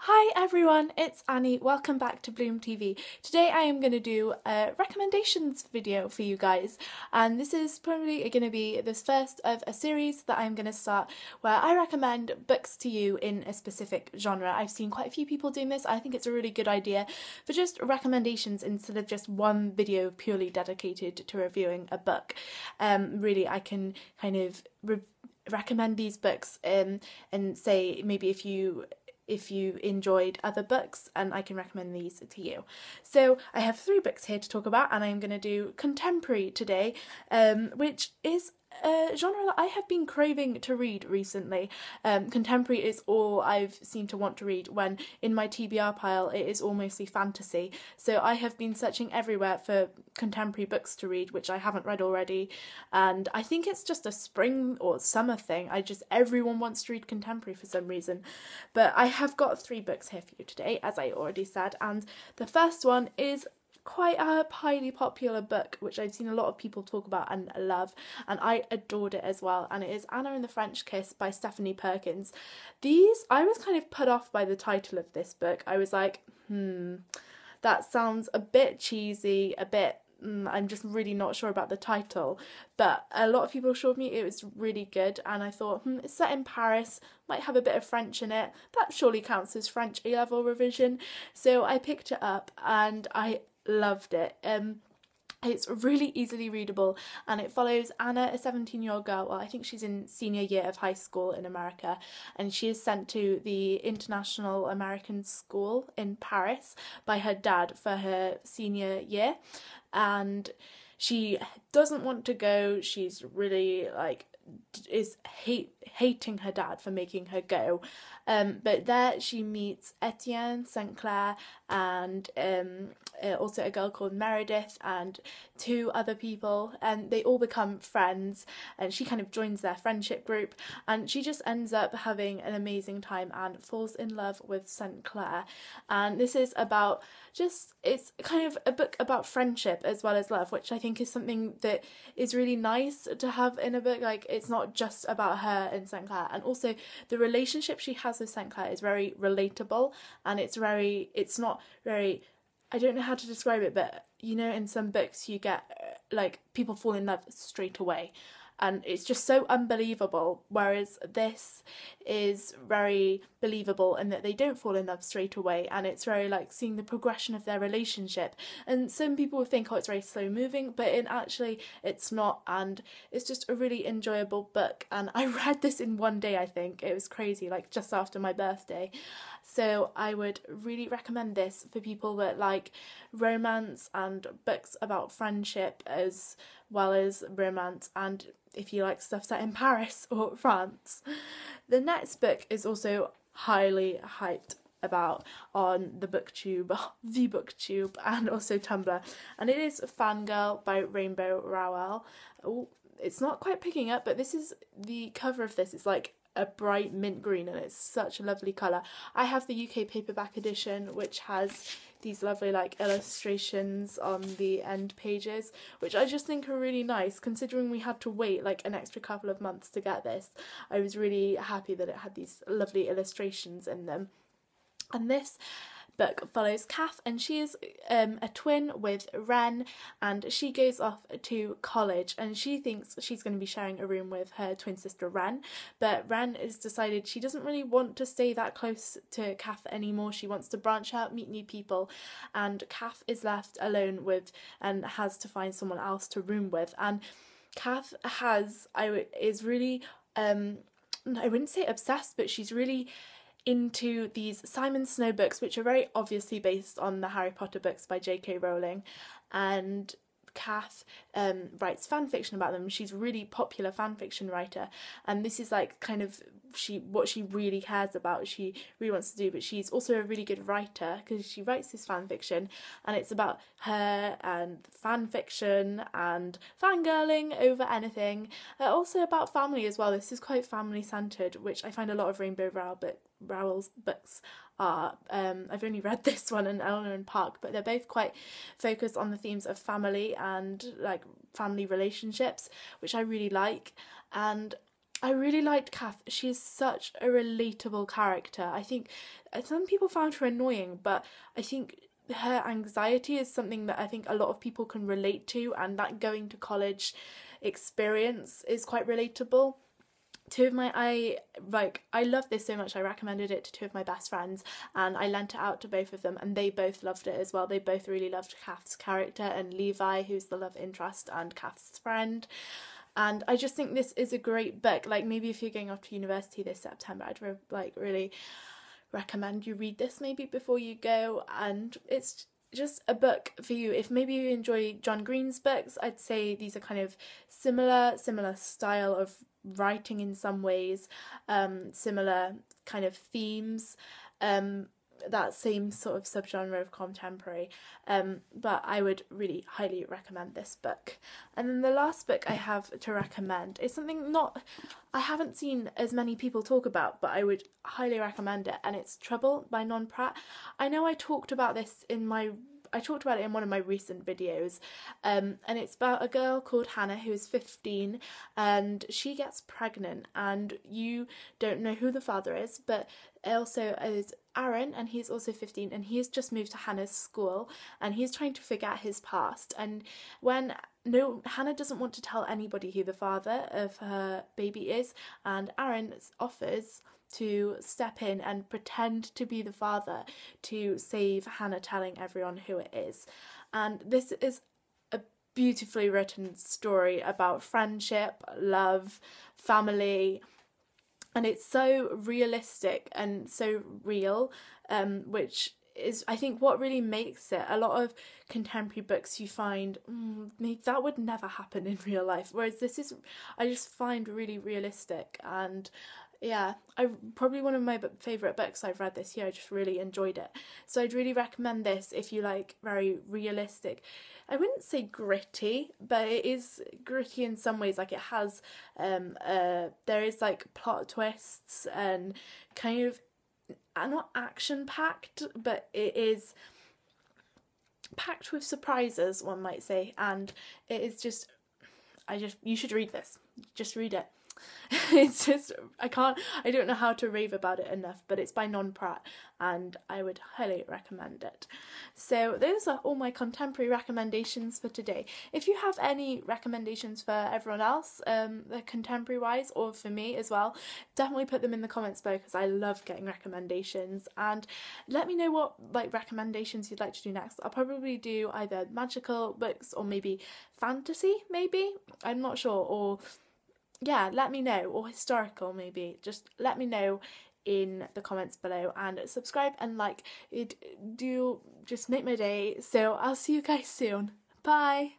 Hi everyone, it's Annie. Welcome back to BloomTV. Today I am going to do a recommendations video for you guys, and this is probably going to be the first of a series that I'm going to start where I recommend books to you in a specific genre. I've seen quite a few people doing this. I think it's a really good idea for just recommendations instead of just one video purely dedicated to reviewing a book. Really, I can kind of recommend these books and say maybe if you enjoyed other books, and I can recommend these to you. So I have 3 books here to talk about, and I'm going to do contemporary today, which is a genre that I have been craving to read recently. Contemporary is all I've seemed to want to read when in my TBR pile it is all mostly fantasy. So I have been searching everywhere for contemporary books to read, which I haven't read already, and I think it's just a spring or summer thing. Everyone wants to read contemporary for some reason. But I have got 3 books here for you today, as I already said, and the first one is quite a highly popular book which I've seen a lot of people talk about and love, and I adored it as well, and it is Anna and the French Kiss by Stephanie Perkins. I was kind of put off by the title of this book. I was like, that sounds a bit cheesy, I'm just really not sure about the title, but a lot of people assured me it was really good, and I thought, it's set in Paris, might have a bit of French in it, that surely counts as French A-level revision. So I picked it up and I loved it. It's really easily readable, and it follows Anna, a 17-year-old girl. Well, I think she's in senior year of high school in America, and she is sent to the International American School in Paris by her dad for her senior year, and she doesn't want to go. She's really hating her dad for making her go, but there she meets Etienne, St. Clair, and also a girl called Meredith and 2 other people, and they all become friends, and she kind of joins their friendship group, and she just ends up having an amazing time and falls in love with St. Clair. And this is about it's kind of a book about friendship as well as love, which I think is something that is really nice to have in a book. Like, it's not just about her and St. Clair, and also the relationship she has with St. Clair is very relatable, and it's not very, I don't know how to describe it, but you know, in some books you get people fall in love straight away, and it's just so unbelievable, whereas this is very believable in that they don't fall in love straight away, and it's very seeing the progression of their relationship. And some people would think, oh, it's very slow moving, but actually it's not, and it's just a really enjoyable book. And I read this in one day. I think it was crazy, just after my birthday. So I would really recommend this for people that like romance and books about friendship as well as romance, and if you like stuff set in Paris or France. The next book is also highly hyped about on the booktube and also Tumblr, and it is Fangirl by Rowell. Oh, it's not quite picking up, but this is the cover of this. It's like a bright mint green, and it's such a lovely colour. I have the UK paperback edition, which has these lovely illustrations on the end pages, which I just think are really nice, considering we had to wait an extra couple of months to get this. I was really happy that it had these lovely illustrations in them. And this book follows Kath, and she is a twin with Ren, and she goes off to college, and she thinks she's going to be sharing a room with her twin sister Ren, but Ren has decided she doesn't really want to stay that close to Kath anymore. She wants to branch out, meet new people, and Kath is left alone and has to find someone else to room with. And Kath is really I wouldn't say obsessed, but she's really into these Simon Snow books, which are very obviously based on the Harry Potter books by J.K. Rowling, and Kath writes fan fiction about them. She's a really popular fan fiction writer, and this is what she really cares about, she really wants to do. But she's also a really good writer because she writes this fan fiction, and it's about her and fan fiction and fangirling over anything. Also about family as well. This is quite family centred, which I find a lot of Rowell's books are. I've only read this one and Eleanor and Park, but they're both quite focused on the themes of family and family relationships, which I really like. And I really liked Kath. She's such a relatable character. I think some people found her annoying, but I think her anxiety is something that I think a lot of people can relate to, and that going to college experience is quite relatable. I love this so much. I recommended it to two of my best friends, and I lent it out to both of them, and they both loved it as well. They both really loved Kath's character, and Levi, who's the love interest and Kath's friend. And I just think this is a great book. Like, maybe if you're going off to university this September, I'd really recommend you read this maybe before you go. And it's just a book for you. If maybe you enjoy John Green's books, I'd say these are kind of similar style of writing in some ways, similar kind of themes, that same sort of subgenre of contemporary, but I would really highly recommend this book. And then the last book I have to recommend is something I haven't seen as many people talk about, but I would highly recommend it, and it's Trouble by Non Pratt. I know I talked about it in one of my recent videos, and it's about a girl called Hannah who is 15, and she gets pregnant, and you don't know who the father is, but also is Aaron, and he's also 15, and he's just moved to Hannah's school, and he's trying to forget his past. And Hannah doesn't want to tell anybody who the father of her baby is, and Aaron offers to step in and pretend to be the father to save Hannah telling everyone who it is. And this is a beautifully written story about friendship, love, family, and it's so realistic and so real, which is, I think, what really makes it. A lot of contemporary books you find, that would never happen in real life, whereas this is, I just find really realistic. And yeah, probably one of my favourite books I've read this year. I just really enjoyed it. So I'd really recommend this if you like very realistic, I wouldn't say gritty, but it is gritty in some ways. Like, it has, there is like plot twists and kind of, not action-packed, but it is packed with surprises, one might say. And it is just, you should read this. Just read it. It's just, I don't know how to rave about it enough, but it's by Non Pratt, and I would highly recommend it. So those are all my contemporary recommendations for today. If you have any recommendations for everyone else, contemporary wise, or for me as well, definitely put them in the comments below, because I love getting recommendations. And let me know what recommendations you'd like to do next. I'll probably do either magical books or maybe fantasy, I'm not sure, or yeah, let me know, or historical maybe. Just let me know in the comments below, and subscribe and like. It do just make my day. So I'll see you guys soon. Bye.